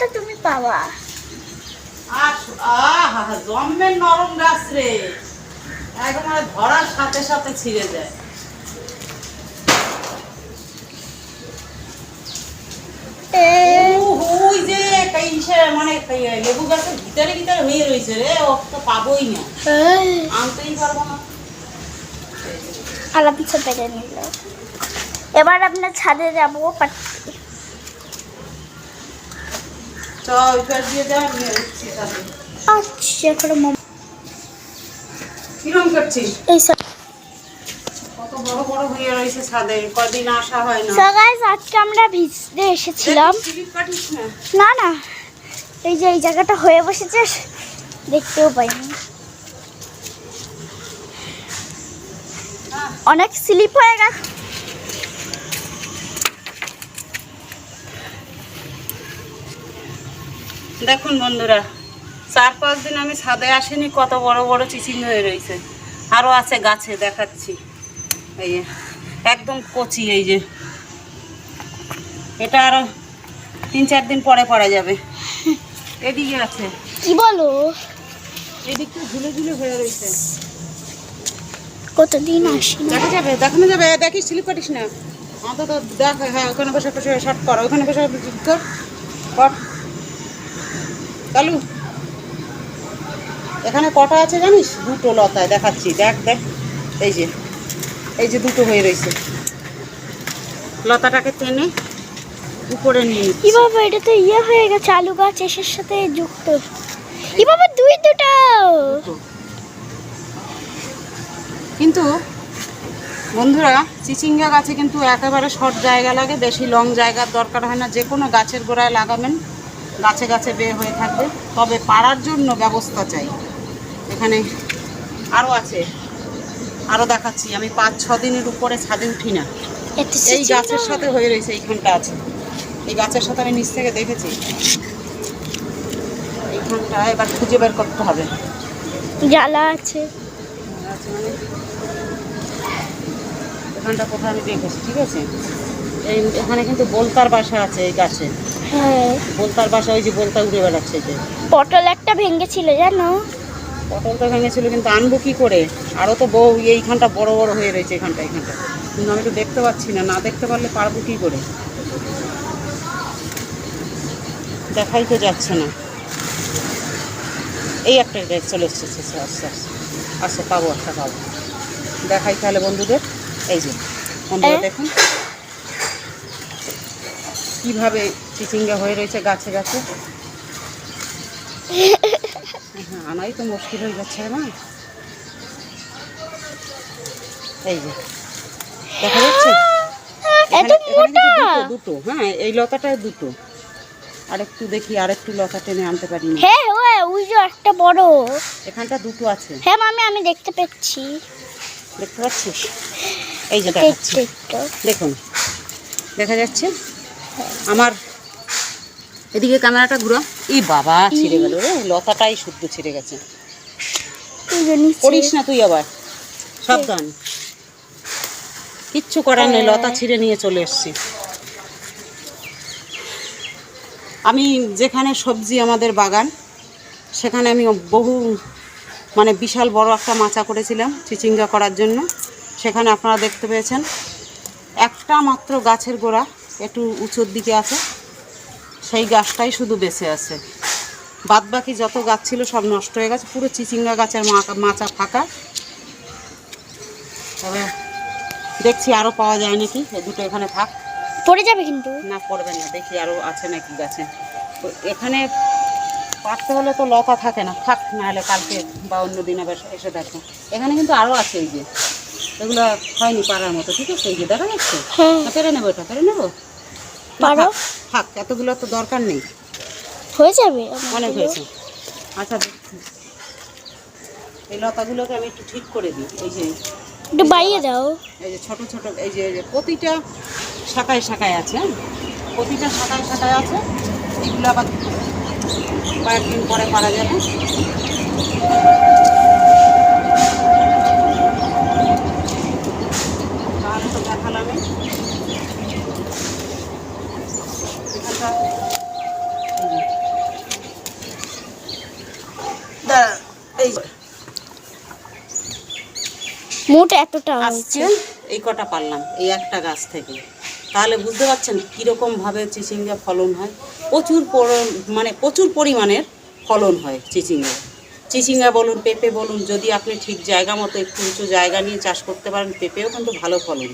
তো তুমি পাওয়া। জম্মের নরম গাছ রে, একবারে ধরার সাথে সাথে ছিঁড়ে যায়। ওই যে মানে লেবু গাছের ভিতরে ভিতরে হয়ে রয়েছে রে, ও তো পাবোই না, আনতেই পারবো না। আলাপ পেরে নিল। এবার আপনার ছাদে যাবো। আচ্ছা কিরম করছিস? এই কত বড় বড় হয়ে রয়েছে ছাদে, কদিন আসা হয় না। সো গাইস, আজকে আমরা ভিজতে এসেছিলাম। না না, এই যে এই জায়গাটা হয়ে বসেছে, দেখতেও পাইনি। অনেক স্লিপ হয়ে গেছে। দেখুন বন্ধুরা, 4-5 দিন আমি ছাদে আসিনি, কত বড় বড় চিচিং হয়ে রয়েছে। আরো আছে গাছে, দেখাচ্ছি। এই একদম কচি, এই যে এটা আরো 3-4 দিন পরে পড়া যাবে। এদিকে আছে, কি বলো, এদিকটা ঝুলে ঝুলে হয়ে রয়েছে। কতদিন আসি দেখা যাবে, দেখানো যাবে। দেখিস, স্লিপ কাটিস না অন্তত। দেখ, হ্যাঁ ওখানে বসে বসে শর্ট কর, ওখানে বসে কর চালু। এখানে কটা আছে জানিস? 2টো লতায়, দেখাচ্ছি। দেখ দেখ, এই যে 2টো হয়ে রয়েছে। লতাটাকে টেনে উপরে নিয়ে কি বাবা, এটা তো হয়ে গেছে, আলু গাছ এসের সাথে যুক্ত। কি বাবা, দুটো। কিন্তু বন্ধুরা, চিচিঙ্গা গাছে কিন্তু একেবারে শর্ট জায়গা লাগে, বেশি লং জায়গার দরকার হয় না। যে কোনো গাছের গোড়ায় লাগাবেন, গাছে গাছে বের হয়ে থাকবে। তবে পাড়ার জন্য ব্যবস্থা চাই। এখানে আরও আছে, আরও দেখাচ্ছি। আমি 5-6 দিনের উপরে ছাদে উঠি না। এই গাছের সাথে হয়ে রয়েছে, এইখানটা আছে। এই গাছের সাথে আমি নিচ থেকে দেখেছি। এইখানটা এবার খুঁজে বের করতে হবে। জ্বালা আছে মানে এখানটা কোথায় আমি দেখেছি, ঠিক আছে। এখানে কিন্তু বোলতার বাসা আছে এই গাছে। হ্যাঁ, বোলতার বাসা, ওই যে বোলতা উড়ে বেড়াচ্ছে। যে পটল একটা ভেঙেছিল জানো। পটল তো ভেঙেছিল, কিন্তু আনবো কি করে? আরও তো বউ এইখানটা বড় বড় হয়ে রয়েছে, এখানটা কিন্তু আমি তো দেখতে পাচ্ছি না। না দেখতে পারলে পারবো কি করে? দেখাই তো যাচ্ছে না। এই একটা চলে এসেছে, আস্তে আস্তে আস্তে পাবো, একটা পাবো। দেখাই তাহলে বন্ধুদের। এই যে বন্ধুরা দেখুন কিভাবে চিচিঙ্গা হয়ে রয়েছে গাছে গাছে। হ্যাঁ, আনাই তো মুশকিল হয়ে যাচ্ছে না। এই যে দেখা যাচ্ছে, দুটো। হ্যাঁ, এই লতাটায় 2টো। আরেকটু দেখি, আরেকটু লতা টেনে আনতে পারি না। হ্যাঁ, ওই যে একটা বড়, এখানটা 2টো আছে। হ্যাঁ মামি, আমি দেখতে পাচ্ছি। দেখতে পাচ্ছিস? এই যে দেখাচ্ছি, দেখুন দেখা যাচ্ছে। আমার এদিকে ক্যামেরাটা ঘুরা। এই বাবা, ছিঁড়ে গেল রে, লতাটাই শুদ্ধ ছিঁড়ে গেছে। করিস না তুই আবার, সাবধান। কিচ্ছু করার নেই, লতা ছিঁড়ে নিয়ে চলে এসছি। আমি যেখানে সবজি, আমাদের বাগান, সেখানে আমি বহু মানে বিশাল বড় একটা মাচা করেছিলাম চিচিঙ্গা করার জন্য। সেখানে আপনারা দেখতে পেয়েছেন একটা মাত্র গাছের গোড়া একটু উঁচুর দিকে আছে, সেই গাছটাই শুধু বেঁচে আছে। বাদ বাকি যত গাছ ছিল সব নষ্ট হয়ে গেছে। পুরো চিচিঙ্গা গাছের মাচা ফাঁকা। তবে দেখছি আরও পাওয়া যায় নাকি। এই 2টো এখানে থাক, পড়ে যাবে কিন্তু। না পড়বে না, দেখি আরও আছে নাকি গাছে। এখানে পারতে হলে তো লতা থাকে না, থাক, নাহলে কালকে বা অন্য দিন আবার এসে দেখো। এখানে কিন্তু আরও আছে, এই যে এগুলো হয়নি পারার মতো, ঠিক আছে। এই যে দেখা যাচ্ছে, পেরে নেবো, এটা পেরে নেবো। থাক, এতগুলো তো দরকার নেই, হয়ে যাবে, অনেক হয়েছে। আচ্ছা, এই লতাগুলোকে আমি একটু ঠিক করে দিই। এই যে একটু বাইরে দাও। এই যে ছোট ছোট, এই যে প্রতিটা শাখায় শাখায় আছে, প্রতিটা শাখায় শাখায় আছে। এগুলো আবার কয়েকদিন পরে পারা যাবে। তাহলে তো দেখালাম এখানটা। মোট এতটা আসছে এই কটা পারলাম এই একটা গাছ থেকে। তাহলে বুঝতে পারছেন কীরকমভাবে চিচিঙ্গা ফলন হয়। মানে প্রচুর পরিমাণের ফলন হয় চিচিঙ্গা বলুন, পেঁপে বলুন। যদি আপনি ঠিক জায়গা মতো একটু উঁচু জায়গা নিয়ে চাষ করতে পারেন, পেঁপেও কিন্তু ভালো ফলন।